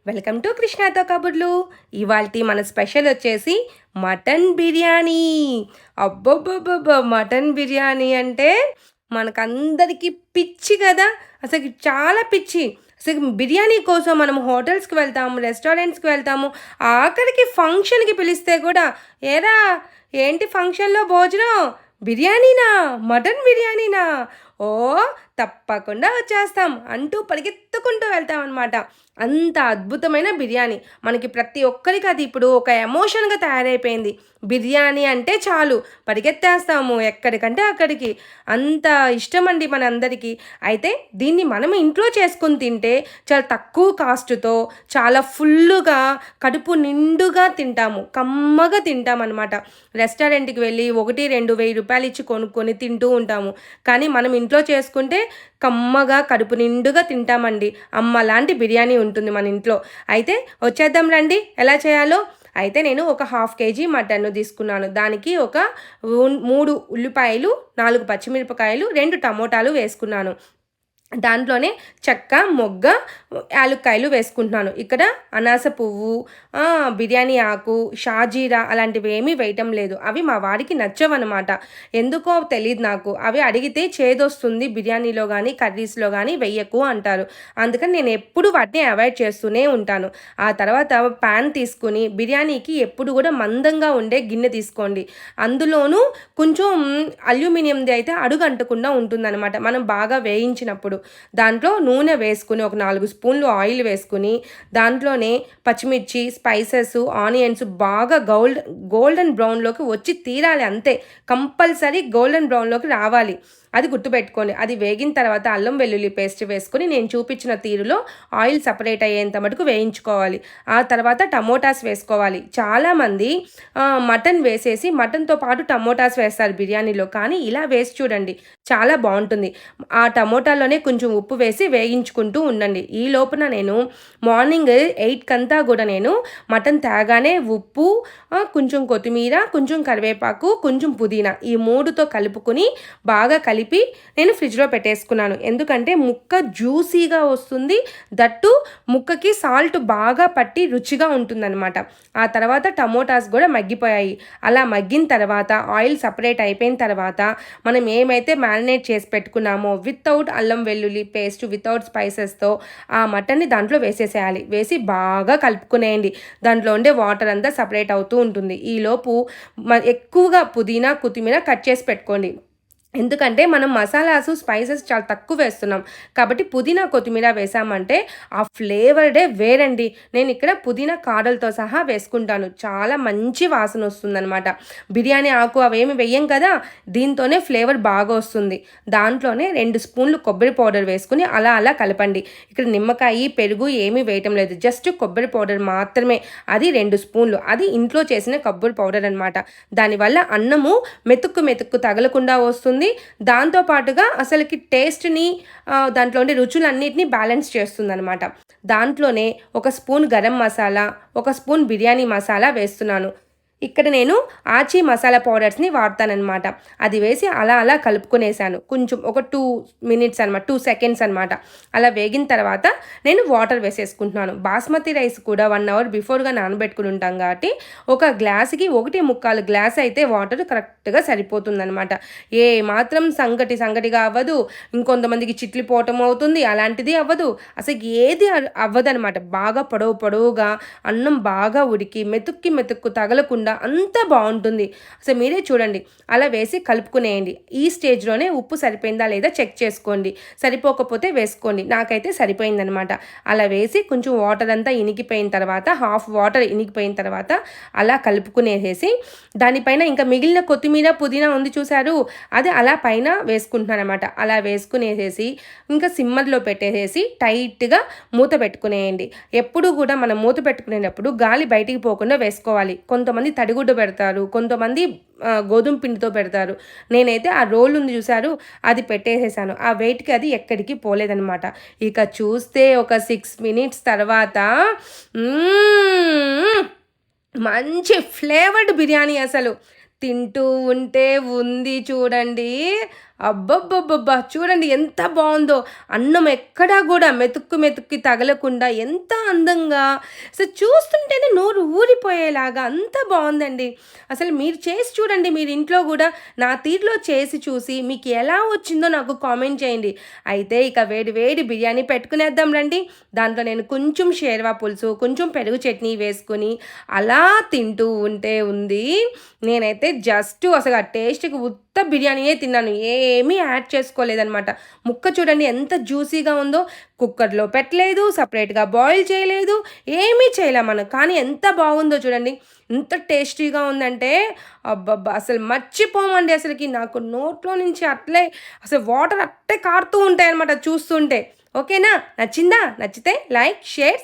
Welcome to కృష్ణాతో కబుర్లు. ఇవాల్టి మన స్పెషల్ వచ్చేసి మటన్ బిర్యానీ. అబ్బబ్బబ్బబ్బ! మటన్ బిర్యానీ అంటే మనకందరికీ పిచ్చి కదా! అసలు చాలా పిచ్చి. అసలు బిర్యానీ కోసం మనం హోటల్స్‌కి వెళ్తాము, రెస్టారెంట్స్‌కి వెళ్తాము. ఆఖరికి ఫంక్షన్‌కి పిలిస్తే కూడా, "ఏరా ఏంటి ఫంక్షన్‌లో భోజనం? బిర్యానీనా? మటన్ బిర్యానీనా? ఓహ్! తప్పకుండా వచ్చేస్తాం" అంటూ పరిగెత్తుకుంటూ వెళ్తామనమాట. అంత అద్భుతమైన బిర్యానీ. మనకి ప్రతి ఒక్కరికి అది ఇప్పుడు ఒక ఎమోషన్‌గా తయారైపోయింది. బిర్యానీ అంటే చాలు పరిగెత్తేస్తాము ఎక్కడికంటే అక్కడికి. అంత ఇష్టమండి మనందరికీ. అయితే దీన్ని మనం ఇంట్లో చేసుకొని తింటే చాలా తక్కువ కాస్ట్‌తో చాలా ఫుల్లుగా కడుపు నిండుగా తింటాము. కమ్మగా తింటామనమాట. రెస్టారెంట్‌కి వెళ్ళి 1, 2 రూపాయలు ఇచ్చి కొనుక్కొని తింటూ ఉంటాము. కానీ మనం ఇంట్లో చేసుకుంటే కమ్మగా కడుపు నిండుగా తింటామండి. అమ్మ లాంటి బిర్యానీ ఉంటుంది మన ఇంట్లో. అయితే వచ్చేద్దాం రండి ఎలా చేయాలో. అయితే నేను ఒక హాఫ్ కేజీ మటన్ను తీసుకున్నాను. దానికి ఒక 3 ఉల్లిపాయలు, 4 పచ్చిమిరపకాయలు, 2 టమోటాలు వేసుకున్నాను. దాంట్లోనే చెక్క, మొగ్గ, యాలుక్కాయలు వేసుకుంటున్నాను. ఇక్కడ అనాస పువ్వు, బిర్యానీ ఆకు, షాజీరా అలాంటివి ఏమీ వేయటం లేదు. అవి మా వారికి నచ్చవనమాట. ఎందుకో తెలీదు నాకు. అవి అడిగితే చేదొస్తుంది బిర్యానీలో గానీ, కర్రీస్‌లో గానీ వెయ్యకు అంటారు. అందుకని నేను ఎప్పుడు వాటిని అవాయిడ్ చేస్తూనే ఉంటాను. ఆ తర్వాత పాన్ తీసుకొని బిర్యానీకి ఎప్పుడు కూడా మందంగా ఉండే గిన్నె తీసుకోండి. అందులోనూ కొంచెం అల్యూమినియంది అయితే అడుగు అంటకుండా ఉంటుందనమాట మనం బాగా వేయించినప్పుడు. దాంట్లో నూనె వేసుకుని ఒక 4 స్పూన్లు ఆయిల్ వేసుకుని దాంట్లోనే పచ్చిమిర్చి, స్పైసెస్, ఆనియన్స్ బాగా గోల్డెన్ బ్రౌన్‌లోకి వచ్చి తీరాలి అంతే. కంపల్సరీ గోల్డెన్ బ్రౌన్‌లోకి రావాలి. అది గుర్తుపెట్టుకోండి. అది వేగిన తర్వాత అల్లం వెల్లుల్లి పేస్ట్ వేసుకొని నేను చూపించిన తీరులో ఆయిల్ సపరేట్ అయ్యేంత మటుకు వేయించుకోవాలి. ఆ తర్వాత టమోటాస్ వేసుకోవాలి. చాలామంది మటన్ వేసేసి మటన్‌తో పాటు టమోటాస్ వేస్తారు బిర్యానీలో. కానీ ఇలా వేసి చూడండి చాలా బావుంటుంది. ఆ టమోటాలోనే కొంచెం ఉప్పు వేసి వేయించుకుంటూ ఉండండి. ఈ లోపున నేను మార్నింగ్ 8 కూడా నేను మటన్ తేగానే ఉప్పు, కొంచెం కొత్తిమీర, కొంచెం కరివేపాకు, కొంచెం పుదీనా ఈ 3తో కలుపుకొని బాగా కలిపి నేను ఫ్రిడ్జ్‌లో పెట్టేసుకున్నాను. ఎందుకంటే ముక్క జ్యూసీగా వస్తుంది. దట్టు ముక్కకి సాల్ట్ బాగా పట్టి రుచిగా ఉంటుందనమాట. ఆ తర్వాత టమోటాస్ కూడా మగ్గిపోయాయి. అలా మగ్గిన తర్వాత ఆయిల్ సపరేట్ అయిపోయిన తర్వాత మనం ఏమైతే మ్యారినేట్ చేసి పెట్టుకున్నామో వితౌట్ అల్లం వెల్లుల్లి పేస్ట్, వితౌట్ స్పైసెస్‌తో ఆ మటన్‌ని దాంట్లో వేసేసేయాలి. వేసి బాగా కలుపుకునేయండి. దాంట్లో ఉండే వాటర్ అంతా సపరేట్ అవుతూ ఉంటుంది. ఈలోపు ఎక్కువగా పుదీనా, కొత్తిమీర కట్ చేసి పెట్టుకోండి. ఎందుకంటే మనం మసాలాసు, స్పైసెస్ చాలా తక్కువ వేస్తున్నాం. కాబట్టి పుదీనా, కొత్తిమీర వేసామంటే ఆ ఫ్లేవర్‌డే వేరండి. నేను ఇక్కడ పుదీనా కాడలతో సహా వేసుకుంటాను. చాలా మంచి వాసన వస్తుందనమాట. బిర్యానీ ఆకు అవేమి వెయ్యం కదా! దీంతోనే ఫ్లేవర్ బాగా వస్తుంది. దాంట్లోనే 2 స్పూన్లు కొబ్బరి పౌడర్ వేసుకొని అలా అలా కలపండి. ఇక్కడ నిమ్మకాయి, పెరుగు ఏమీ వేయటం లేదు. జస్ట్ కొబ్బరి పౌడర్ మాత్రమే. అది 2 స్పూన్లు. అది ఇంట్లో చేసిన కొబ్బరి పౌడర్ అనమాట. దానివల్ల అన్నము మెతుక్కు మెతుక్కు తగలకుండా వస్తుంది. దాంతో పాటుగా అసలుకి టేస్ట్‌ని దాంట్లో ఉండే రుచులన్నిటిని బ్యాలెన్స్ చేస్తుందనమాట. దాంట్లోనే ఒక స్పూన్ గరం మసాలా, ఒక స్పూన్ బిర్యానీ మసాలా వేస్తున్నాను. ఇక్కడ నేను ఆచి మసాలా పౌడర్స్‌ని వాడతాననమాట. అది వేసి అలా అలా కలుపుకునేసాను. కొంచెం ఒక 2 మినిట్స్ అనమాట. 2 సెకండ్స్ అనమాట. అలా వేగిన తర్వాత నేను వాటర్ వేసేసుకుంటున్నాను. బాస్మతి రైస్ కూడా 1 అవర్ బిఫోర్‌గా నానబెట్టుకొని ఉంటాం కాబట్టి ఒక గ్లాస్‌కి 1.25 గ్లాస్ అయితే వాటర్ కరెక్ట్‌గా సరిపోతుందనమాట. ఏ మాత్రం సంగటిగా అవ్వదు. ఇంకొంతమందికి చిట్లిపోవటం అవుతుంది. అలాంటిది అవ్వదు. అసలు ఏది అవ్వదనమాట. బాగా పొడవుగా అన్నం బాగా ఉడికి మెతుక్కు తగలకుండా అంతా బావుంటుంది. అసలు మీరే చూడండి. అలా వేసి కలుపుకునేయండి. ఈ స్టేజ్‌లోనే ఉప్పు సరిపోయిందా లేదా చెక్ చేసుకోండి. సరిపోకపోతే వేసుకోండి. నాకైతే సరిపోయిందనమాట. అలా వేసి కొంచెం వాటర్ అంతా ఇనికిపోయిన తర్వాత హాఫ్ వాటర్ ఇనికిపోయిన తర్వాత అలా కలుపుకునేసేసి దానిపైన ఇంకా మిగిలిన కొత్తిమీర, పుదీనా ఉంది చూసారు? అది అలా పైన వేసుకుంటున్నాననమాట. అలా వేసుకునేసేసి ఇంకా సిమ్మర్‌లో పెట్టేసేసి టైట్‌గా మూత పెట్టుకునేయండి. ఎప్పుడూ కూడా మనం మూత పెట్టుకునేటప్పుడు గాలి బయటికి పోకుండా వేసుకోవాలి. కొంతమంది తడిగుడ్డ పెడతారు. కొంతమంది గోధుమ పిండితో పెడతారు. నేనైతే ఆ రోల్ ఉంది చూసారు? అది పెట్టేసేసాను. ఆ వెయిట్‌కి అది ఎక్కడికి పోలేదనమాట. ఇక చూస్తే ఒక 6 మినిట్స్ తర్వాత మంచి ఫ్లేవర్డ్ బిర్యానీ అసలు. తింటూ ఉంటే ఉంది చూడండి. అబ్బబ్బబ్బబ్బా! చూడండి ఎంత బావుందో. అన్నం ఎక్కడా గూడా మెతుక్కి తగలకుండా ఎంత అందంగా అసలు చూస్తుంటేనే నోరు ఊరిపోయేలాగా అంత బావుందండి. అసలు మీరు చేసి చూడండి మీరు ఇంట్లో గూడా. నా తీరులో చేసి చూసి మీకు ఎలా వచ్చిందో నాకు కామెంట్ చేయండి. అయితే ఇక వేడి వేడి బిర్యానీ పెట్టుకునేద్దాం రండి. దాంట్లో నేను కొంచెం షేర్వా పులుసు, కొంచెం పెరుగు చట్నీ వేసుకొని అలా తింటూ ఉంటే ఉంది. నేనైతే జస్ట్ అసలు ఆ టేస్ట్‌కి ఉత్త బిర్యానీయే తిన్నాను. ఏమీ యాడ్ చేసుకోలేదనమాట. ముక్క చూడండి ఎంత జ్యూసీగా ఉందో. కుక్కర్‌లో పెట్టలేదు, సెపరేట్‌గా బాయిల్ చేయలేదు, ఏమీ చేయలే మనం. కానీ ఎంత బాగుందో చూడండి. ఎంత టేస్టీగా ఉందంటే అబ్బబ్బా! అసలు మర్చిపోమండి అసలకి. నాకు నోట్లో నుంచి అట్లే అసలు వాటర్ అట్టే కారుతూ ఉంటాయన్నమాట చూస్తుంటే. ఓకేనా? నచ్చిందా? నచ్చితే లైక్, షేర్,